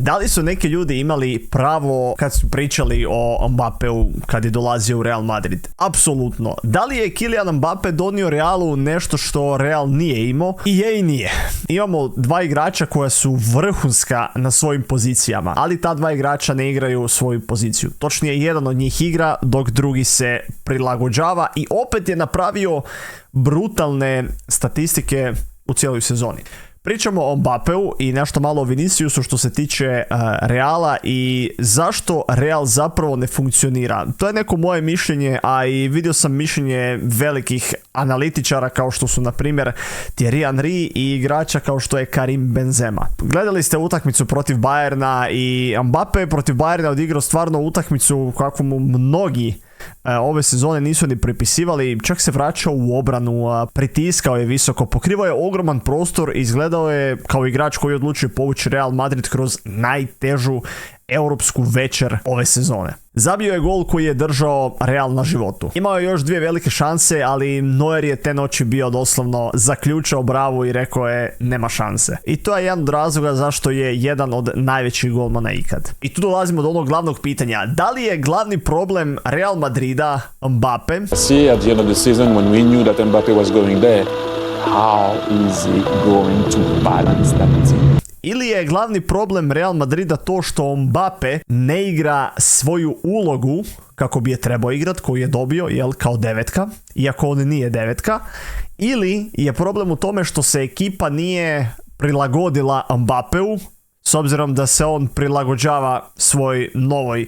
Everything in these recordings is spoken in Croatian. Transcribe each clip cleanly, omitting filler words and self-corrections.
Da li su neki ljudi imali pravo kad su pričali o Mbappeu kad je dolazio u Real Madrid? Apsolutno. Da li je Kylian Mbappe donio Realu nešto što Real nije imao? I je i nije. Imamo dva igrača koja su vrhunska na svojim pozicijama, ali ta dva igrača ne igraju svoju poziciju. Točnije, jedan od njih igra dok drugi se prilagođava i opet je napravio brutalne statistike u cijeloj sezoni. Pričamo o Mbappeu i nešto malo o Viniciusu što se tiče Reala i zašto Real zapravo ne funkcionira. To je neko moje mišljenje, a i vidio sam mišljenje velikih analitičara kao što su na primjer Thierry Henry i igrača kao što je Karim Benzema. Gledali ste utakmicu protiv Bayerna i Mbappe protiv Bayerna odigrao stvarno utakmicu kakvu mu mnogi ove sezone nisu ni pripisivali, čak se vraćao u obranu, pritiskao je visoko, pokrivao je ogroman prostor i izgledao je kao igrač koji je odlučio povući Real Madrid kroz najtežu europsku večer ove sezone. Zabio je gol koji je držao Real na životu. Imao je još dvije velike šanse, ali Neuer je te noći bio doslovno zaključao bravu i rekao je nema šanse. I to je jedan od razloga zašto je jedan od najvećih golmana ikad. I tu dolazimo do onog glavnog pitanja. Da li je glavni problem Real Madrida Mbappe? See at the end of the season when we knew that Mbappe was going there, how is he going to balance that team? Ili je glavni problem Real Madrida to što Mbappe ne igra svoju ulogu kako bi je trebao igrat, koju je dobio, kao devetka, iako on nije devetka, ili je problem u tome što se ekipa nije prilagodila Mbappeu, s obzirom da se on prilagođava svoj novoj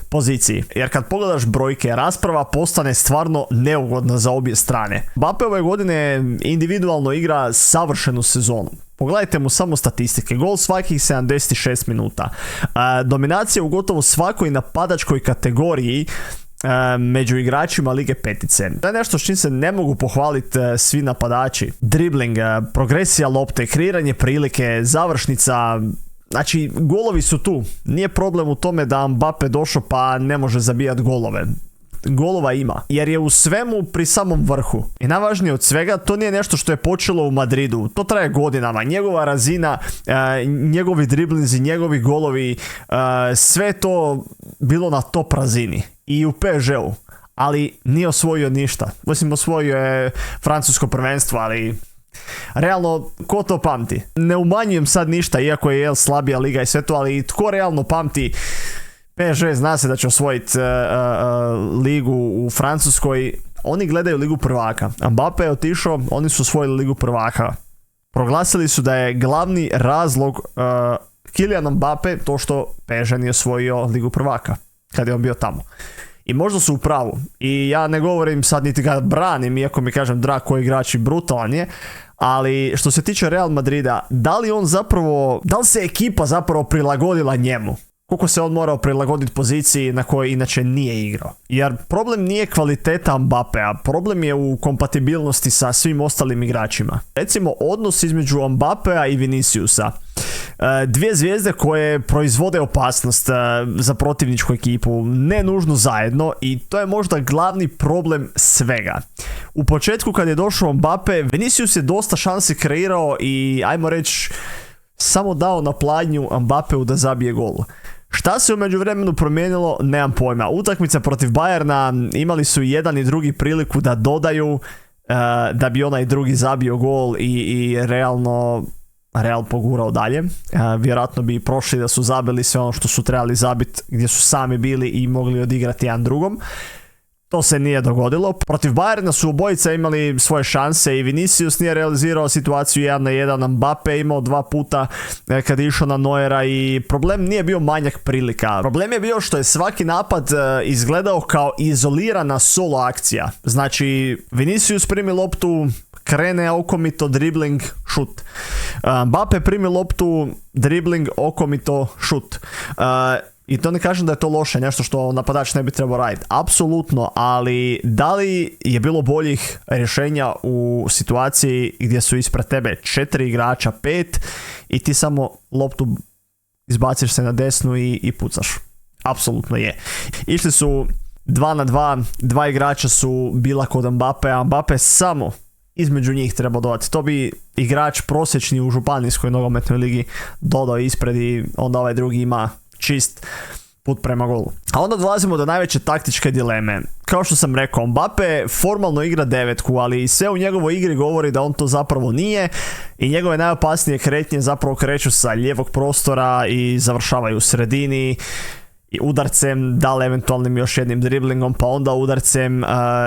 poziciji. Jer kad pogledaš brojke, rasprava postane stvarno neugodna za obje strane. Mbappe ove godine individualno igra savršenu sezonu. Pogledajte mu samo statistike. Gol svakih 76 minuta. Dominacija u gotovo svakoj napadačkoj kategoriji među igračima Lige petice. To je nešto s čim se ne mogu pohvaliti svi napadači. Dribling, progresija lopte, kreiranje prilike, završnica. Znači, golovi su tu. Nije problem u tome da Mbappe došao pa ne može zabijati golove. Golova ima, jer je u svemu pri samom vrhu. I najvažnije od svega, to nije nešto što je počelo u Madridu. To traje godinama. Njegova razina, njegovi driblinzi, njegovi golovi, sve to bilo na top razini. I u PSG-u. Ali nije osvojio ništa. Osim osvojio je francusko prvenstvo, ali realno, ko to pamti? Ne umanjujem sad ništa, iako je slabija liga i sve to, ali tko realno pamti PSG, zna se da će osvojiti ligu u Francuskoj. Oni gledaju ligu prvaka. Mbappe je otišao, oni su osvojili ligu prvaka. Proglasili su da je glavni razlog Kylian Mbappe to što PSG nije osvojio ligu prvaka kad je on bio tamo. I možda su u pravu. I ja ne govorim sad niti ga branim, iako mi kažem drag koji igrač i brutalan je. Ali što se tiče Real Madrida, da li se ekipa zapravo prilagodila njemu? Koliko se on morao prilagoditi poziciji na kojoj inače nije igrao. Jer problem nije kvaliteta Mbappea, problem je u kompatibilnosti sa svim ostalim igračima. Recimo, odnos između Mbappea i Viniciusa. Dvije zvijezde koje proizvode opasnost za protivničku ekipu, ne nužno zajedno, i to je možda glavni problem svega. U početku kad je došao Mbappe, Vinicius je dosta šansi kreirao i, ajmo reći, samo dao na pladnju Mbappeu da zabije gol. Šta se u međuvremenu promijenilo, nemam pojma. Utakmica protiv Bayerna, imali su jedan i drugi priliku da dodaju, da bi onaj drugi zabio gol i Real pogurao dalje. Vjerojatno bi prošli da su zabili sve ono što su trebali zabiti gdje su sami bili i mogli odigrati jedan drugom. To se nije dogodilo. Protiv Bayerna su obojica imali svoje šanse i Vinicius nije realizirao situaciju 1-1. Mbappe imao 2 puta kad je išao na Neuera i problem nije bio manjak prilika. Problem je bio što je svaki napad izgledao kao izolirana solo akcija. Znači, Vinicius primi loptu, krene okomito, dribling, šut. Mbappe primi loptu, dribling, okomito, šut. I to ne kažem da je to loše, nešto što napadač ne bi trebao raditi. Apsolutno, ali da li je bilo boljih rješenja u situaciji gdje su ispred tebe 4 igrača, 5 i ti samo loptu izbaciš se na desnu i pucaš? Apsolutno je. Išli su 2 na 2, 2 igrača su bila kod Mbappe, a Mbappe samo između njih treba dodati. To bi igrač prosječni u županijskoj nogometnoj ligi dodao ispred i onda ovaj drugi ima čist put prema golu. A onda dolazimo do najveće taktičke dileme. Kao što sam rekao, Mbappe formalno igra devetku, ali sve u njegovoj igri govori da on to zapravo nije i njegove najopasnije kretnje zapravo kreću sa lijevog prostora i završavaju u sredini i udarcem, da li eventualnim još jednim driblingom, pa onda udarcem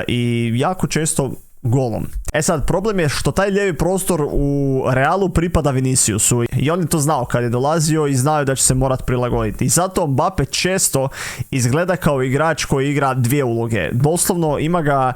i jako često golom. E sad, problem je što taj lijevi prostor u Realu pripada Viniciusu i on je to znao kad je dolazio i znao da će se morat prilagoditi. I zato Mbappe često izgleda kao igrač koji igra dvije uloge. Doslovno ima ga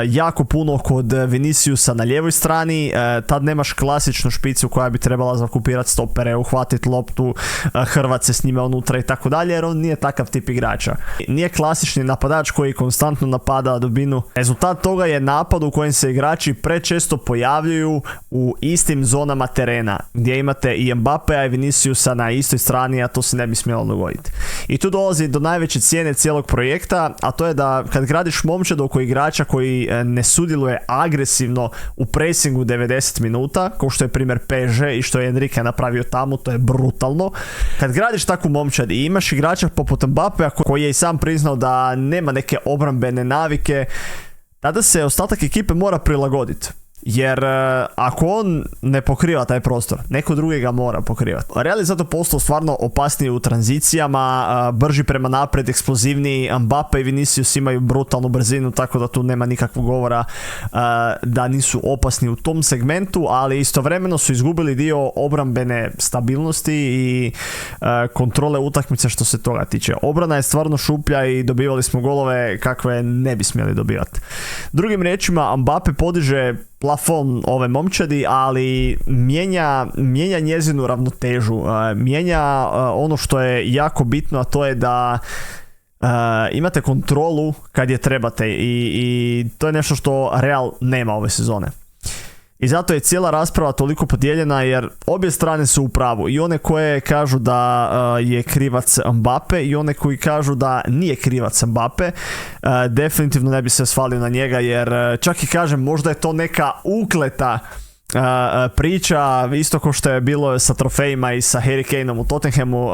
jako puno kod Viniciusa na lijevoj strani, tad nemaš klasičnu špicu koja bi trebala zakupirati stopere, uhvatiti loptu, hrvat se s njime unutra i tako dalje, jer on nije takav tip igrača. Nije klasični napadač koji konstantno napada dubinu. Rezultat toga je napad u kojem se igrači prečesto pojavljuju u istim zonama terena, gdje imate i Mbappea i Viniciusa na istoj strani, a to se ne bi smjelo dogoditi. I tu dolazi do najveće cijene cijelog projekta, a to je da kad gradiš momčad oko igrača koji ne sudjeluje agresivno u pressingu 90 minuta, kao što je primjer PSG i što je Enrique napravio tamo, to je brutalno. Kad gradiš takvu momčad i imaš igrača poput Mbappea koji je i sam priznao da nema neke obrambene navike, tada se ostatak ekipe mora prilagoditi. Jer ako on ne pokriva taj prostor, neko drugi ga mora pokrivati. Real je zato postao stvarno opasniji u tranzicijama, brži prema naprijed, eksplozivniji. Mbappe i Vinicius imaju brutalnu brzinu, tako da tu nema nikakvog govora da nisu opasni u tom segmentu, ali istovremeno su izgubili dio obrambene stabilnosti i kontrole utakmice što se toga tiče. Obrana je stvarno šuplja i dobivali smo golove kakve ne bi smjeli dobivati. Drugim riječima, Mbappe podiže plafon ove momčadi, ali mijenja njezinu ravnotežu, mijenja ono što je jako bitno, a to je da imate kontrolu kad je trebate i to je nešto što Real nema ove sezone. I zato je cijela rasprava toliko podijeljena jer obje strane su u pravu. I one koje kažu da je krivac Mbappe i one koji kažu da nije krivac Mbappe. Definitivno ne bi se svalio na njega jer čak i kažem možda je to neka ukleta priča, isto kao što je bilo sa trofejima i sa Harry Kaneom u Tottenhamu,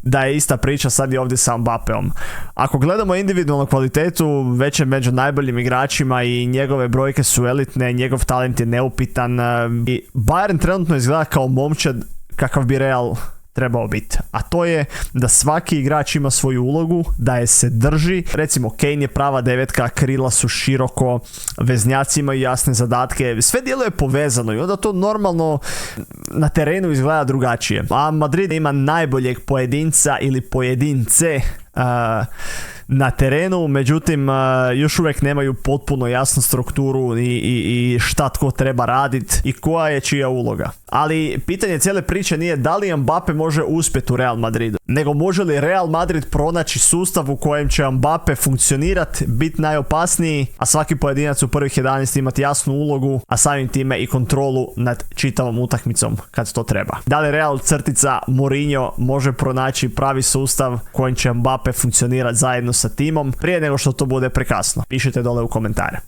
da je ista priča sad i ovdje sa Mbappeom. Ako gledamo individualnu kvalitetu, već je među najboljim igračima i njegove brojke su elitne, njegov talent je neupitan i Bayern trenutno izgleda kao momčad kakav bi Real trebao biti. A to je da svaki igrač ima svoju ulogu, da je se drži. Recimo, Kane je prava devetka, krila su široko, veznjaci imaju jasne zadatke, sve djeluje povezano i onda to normalno na terenu izgleda drugačije. A Madrid ima najboljeg pojedinca ili pojedince na terenu, međutim još uvijek nemaju potpuno jasnu strukturu i šta tko treba raditi i koja je čija uloga. Ali pitanje cijele priče nije da li Mbappe može uspjeti u Real Madridu, nego može li Real Madrid pronaći sustav u kojem će Mbappe funkcionirati, biti najopasniji, a svaki pojedinac u prvih 11 imati jasnu ulogu, a samim time i kontrolu nad čitavom utakmicom kad to treba. Da li Real Mourinho može pronaći pravi sustav kojim će Mbappe funkcionirati zajedno sa timom prije nego što to bude prekasno? Pišite dole u komentare.